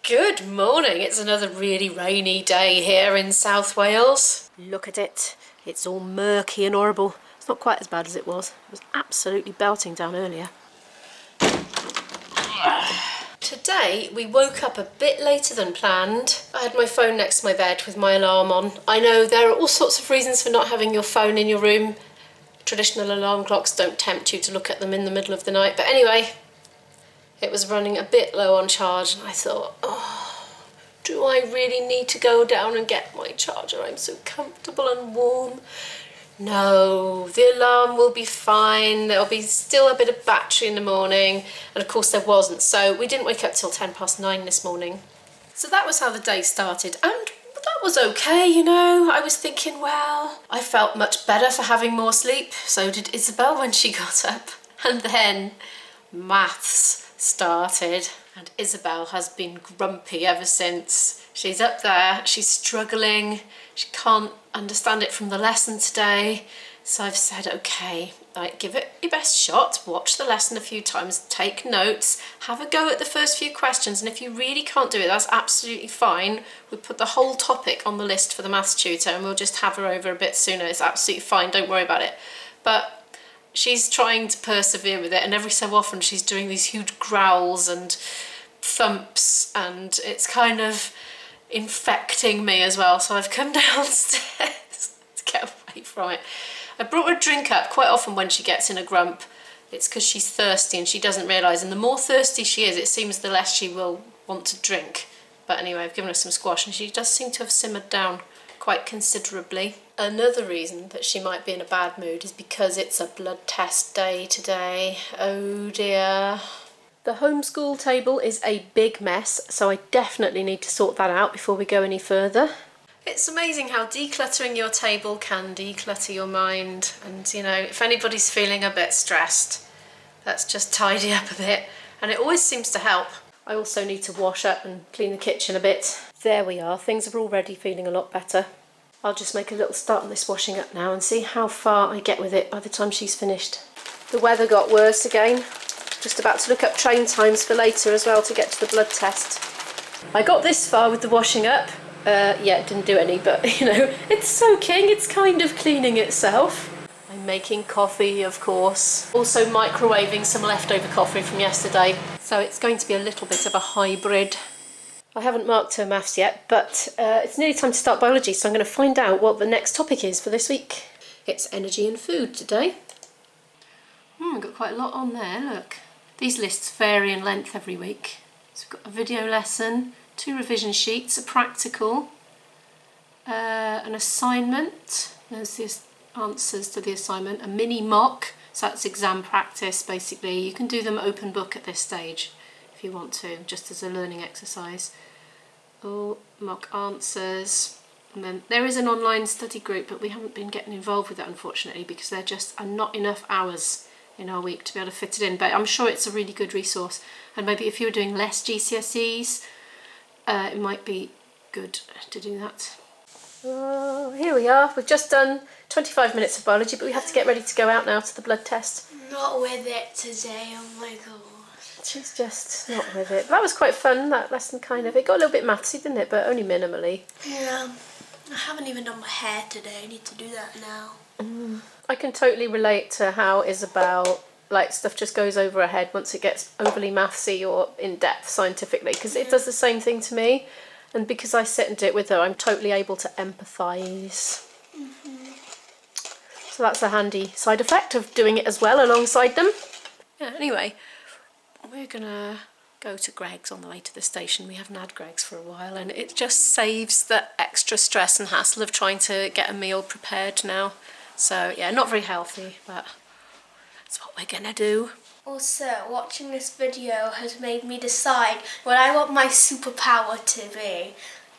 Good morning. It's another really rainy day here in South Wales. Look at it. It's all murky and horrible. It's not quite as bad as it was. It was absolutely belting down earlier. Today we woke up a bit later than planned. I had my phone next to my bed with my alarm on. I know there are all sorts of reasons for not having your phone in your room. Traditional alarm clocks don't tempt you to look at them in the middle of the night. But anyway, it was running a bit low on charge and I thought, oh, do I really need to go down and get my charger? I'm so comfortable and warm. No, the alarm will be fine. There'll be still a bit of battery in the morning. And of course there wasn't. So we didn't wake up till 9:10 this morning. So that was how the day started. And that was okay, you know. I was thinking, well, I felt much better for having more sleep. So did Isabel when she got up. And then maths started. And Isabel has been grumpy ever since. She's up there, she's struggling. She can't understand it from the lesson today. So I've said, okay, like, give it your best shot, watch the lesson a few times, take notes, have a go at the first few questions, and if you really can't do it, that's absolutely fine. We'll put the whole topic on the list for the maths tutor and we'll just have her over a bit sooner. It's absolutely fine, don't worry about it. But she's trying to persevere with it, and every so often she's doing these huge growls and thumps, and it's kind of infecting me as well. So I've come downstairs to get away from it. I brought her a drink up. Quite often when she gets in a grump, it's because she's thirsty and she doesn't realise, and the more thirsty she is, it seems the less she will want to drink. But anyway, I've given her some squash and she does seem to have simmered down quite considerably. Another reason that she might be in a bad mood is because it's a blood test day today. Oh dear. The homeschool table is a big mess, so I definitely need to sort that out before we go any further. It's amazing how decluttering your table can declutter your mind, and you know, if anybody's feeling a bit stressed, let's just tidy up a bit, and it always seems to help. I also need to wash up and clean the kitchen a bit. There we are, things are already feeling a lot better. I'll just make a little start on this washing up now and see how far I get with it by the time she's finished. The weather got worse again. Just about to look up train times for later as well to get to the blood test. I got this far with the washing up. Yeah, it didn't do any, but you know, it's soaking, it's kind of cleaning itself. I'm making coffee, of course. Also microwaving some leftover coffee from yesterday. So it's going to be a little bit of a hybrid. I haven't marked her maths yet, but it's nearly time to start biology, so I'm going to find out what the next topic is for this week. It's energy and food today. I've got quite a lot on there, look. These lists vary in length every week. So we've got a video lesson, 2 revision sheets, a practical, an assignment, there's the answers to the assignment, a mini mock, so that's exam practice basically. You can do them open book at this stage if you want to, just as a learning exercise. All mock answers, and then there is an online study group, but we haven't been getting involved with that unfortunately because there just are not enough hours in our week to be able to fit it in, but I'm sure it's a really good resource, and maybe if you're doing less GCSEs it might be good to do that. Here we are, we've just done 25 minutes of biology, but we have to get ready to go out now to the blood test. Not with it today, oh my god. She's just not with it. That was quite fun, that lesson kind of. It got a little bit mathsy, didn't it, but only minimally. Yeah, I haven't even done my hair today, I need to do that now. I can totally relate to how Isabel, like, stuff just goes over her head once it gets overly mathsy or in-depth scientifically, because it does the same thing to me, and because I sit and do it with her, I'm totally able to empathise. So that's a handy side effect of doing it as well alongside them. Yeah, anyway, we're gonna go to Greg's on the way to the station. We haven't had Greg's for a while, and it just saves the extra stress and hassle of trying to get a meal prepared now. So yeah, not very healthy, but that's what we're gonna do. Also, watching this video has made me decide what I want my superpower to be.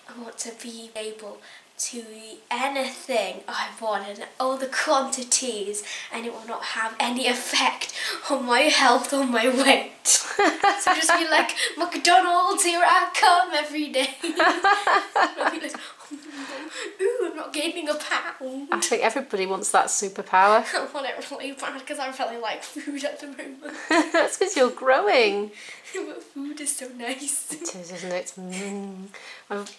I want to be able to eat anything I want in all the quantities, and it will not have any effect on my health or my weight. So just be like, McDonald's, here I come every day. I'll be like, ooh, I'm not not gaining a pound. I think everybody wants that superpower. I want it really bad because I really like food at the moment. That's because you're growing. But food is so nice. It is, isn't it?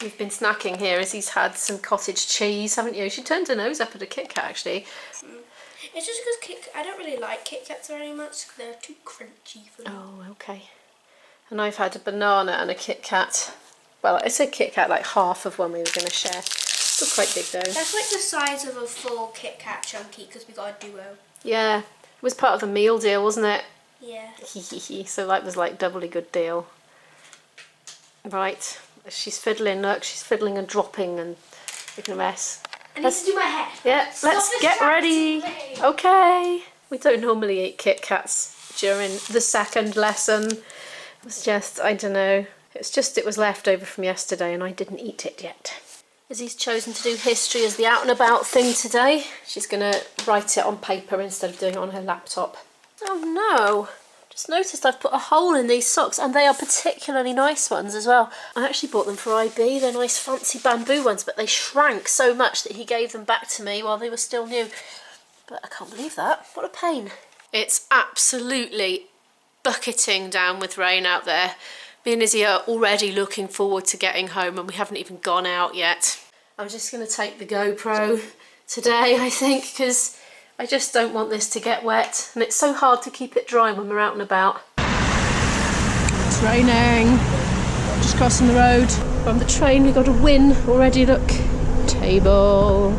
We've been snacking here. Izzy's had some cottage cheese, haven't you? She turned her nose up at a Kit Kat, actually. It's just because I don't really like Kit Kats very much because they're too crunchy for me. Oh, okay. And I've had a banana and a Kit Kat. Well, it's a Kit Kat, like half of one we were going to share. Still quite big though. That's like the size of a full Kit Kat chunky because we got a duo. Yeah, it was part of a meal deal, wasn't it? Yeah. So that was like doubly good deal. Right, she's fiddling, look, she's fiddling and dropping and making a mess. I need to do my hair. Yeah, let's get ready. Okay. We don't normally eat Kit Kats during the second lesson. It was just, I don't know, it was left over from yesterday and I didn't eat it yet. Izzy's chosen to do history as the out and about thing today. She's going to write it on paper instead of doing it on her laptop. Oh no, just noticed I've put a hole in these socks and they are particularly nice ones as well. I actually bought them for IB, they're nice fancy bamboo ones, but they shrank so much that he gave them back to me while they were still new. But I can't believe that, what a pain. It's absolutely bucketing down with rain out there. Me and Izzy are already looking forward to getting home and we haven't even gone out yet. I'm just going to take the GoPro today, I think, because I just don't want this to get wet and it's so hard to keep it dry when we're out and about. It's raining. Just crossing the road. From the train we got a win already, look. Table.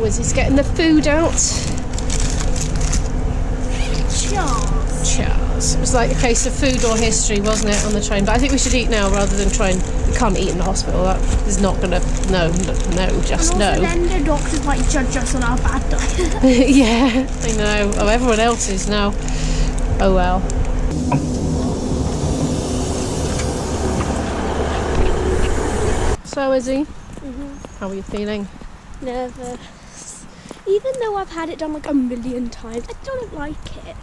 Izzy's getting the food out. Charles. It was like a case of food or history, wasn't it, on the train? But I think we should eat now rather than try and... We can't eat in the hospital. That is not going to... No, just and no. And then the doctors might judge us on our bad diet. Yeah, I know. Oh, everyone else is now. Oh well. So, Izzy, how are you feeling? Nervous. Even though I've had it done like a million times, I don't like it.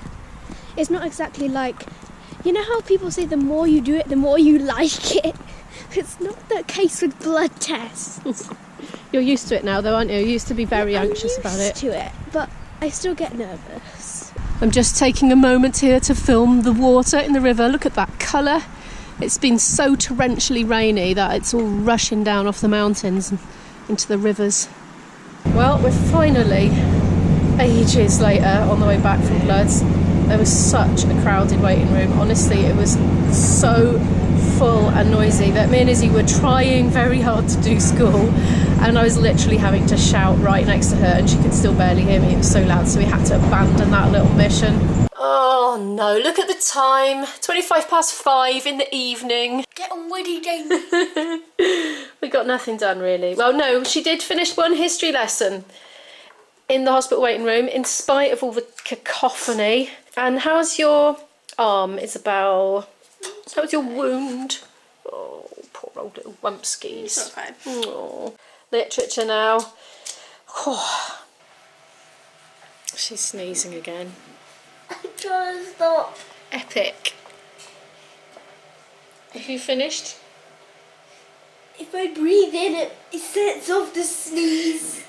It's not exactly like, you know how people say the more you do it, the more you like it? It's not the case with blood tests. You're used to it now though, aren't you? You used to be very anxious about it. I'm used to it, but I still get nervous. I'm just taking a moment here to film the water in the river. Look at that colour. It's been so torrentially rainy that it's all rushing down off the mountains and into the rivers. Well, we're finally, ages later, on the way back from Bloods. There was such a crowded waiting room. Honestly, it was so full and noisy that me and Izzy were trying very hard to do school and I was literally having to shout right next to her and she could still barely hear me. It was so loud, so we had to abandon that little mission. Oh no, look at the time. 5:25 in the evening. Get on with it, Jamie. We got nothing done really. Well, no, she did finish one history lesson in the hospital waiting room in spite of all the cacophony. And how's your arm, Isabel? How's your wound? Oh, poor old little wumpskis. It's okay. Oh, literature now. Oh. She's sneezing again. I'm trying to stop. Epic. Have you finished? If I breathe in, it sets off the sneeze.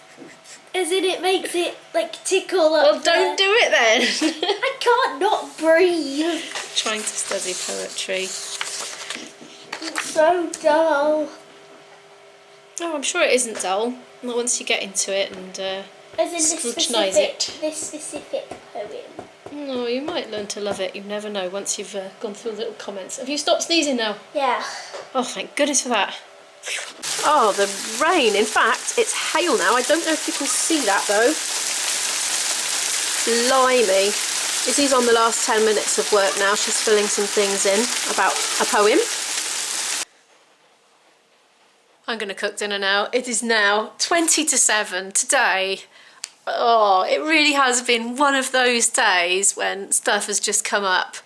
As in it makes it like tickle up. Well, don't do it then. I can't not breathe. Trying to study poetry. It's so dull. Oh, I'm sure it isn't dull. Not once you get into it and As in scrutinise it. this specific poem. No, you might learn to love it. You never know once you've gone through the little comments. Have you stopped sneezing now? Yeah. Oh, thank goodness for that. Oh, the rain. In fact, it's hail now. I don't know if you can see that though. Blimey. Izzy's on the last 10 minutes of work now. She's filling some things in about a poem. I'm going to cook dinner now. It is now 20 to 7 today. Oh, it really has been one of those days when stuff has just come up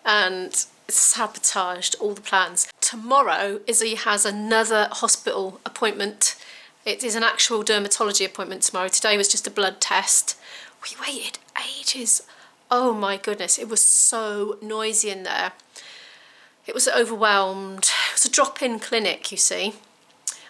and sabotaged all the plans. Tomorrow, Izzy has another hospital appointment. It is an actual dermatology appointment tomorrow. Today was just a blood test. We waited ages. Oh my goodness, it was so noisy in there. It was overwhelmed. It was a drop-in clinic, you see.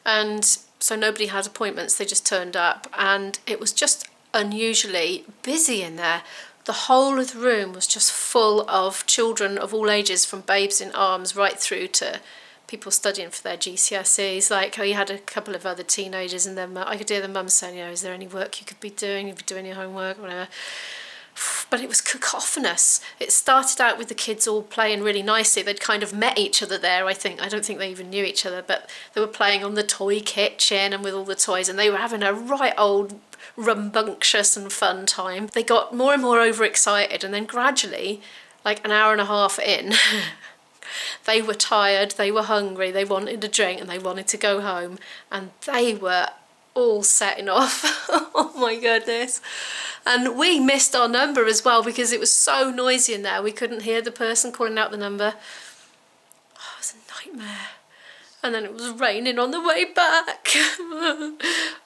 And so nobody had appointments, they just turned up, and it was just unusually busy in there. The whole of the room was just full of children of all ages, from babes in arms right through to people studying for their GCSEs. Like, you had a couple of other teenagers, and then I could hear the mum saying, is there any work you could be doing? You'd be doing your homework, whatever. But it was cacophonous. It started out with the kids all playing really nicely. They'd kind of met each other there, I think. I don't think they even knew each other, but they were playing on the toy kitchen and with all the toys, and they were having a right old rambunctious and fun time. They got more and more overexcited, and then gradually, like an hour and a half in, they were tired, they were hungry, they wanted a drink, and they wanted to go home, and they were all setting off. Oh my goodness. And we missed our number as well because it was so noisy in there. We couldn't hear the person calling out the number. Oh, it was a nightmare. And then it was raining on the way back.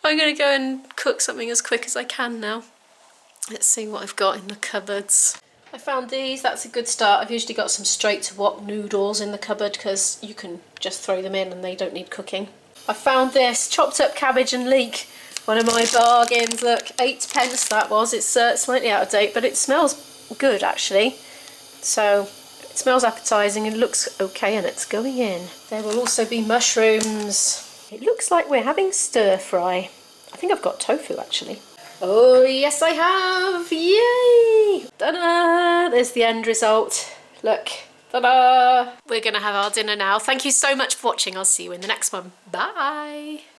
I'm going to go and cook something as quick as I can now. Let's see what I've got in the cupboards. I found these. That's a good start. I've usually got some straight to wok noodles in the cupboard because you can just throw them in and they don't need cooking. I found this chopped up cabbage and leek. One of my bargains. Look, 8p that was. It's slightly out of date, but it smells good actually. So it smells appetising and looks okay, and it's going in. There will also be mushrooms. It looks like we're having stir fry. I think I've got tofu actually. Oh yes I have! Yay! Ta-da! There's the end result. Look. Ta-da! We're going to have our dinner now. Thank you so much for watching. I'll see you in the next one. Bye!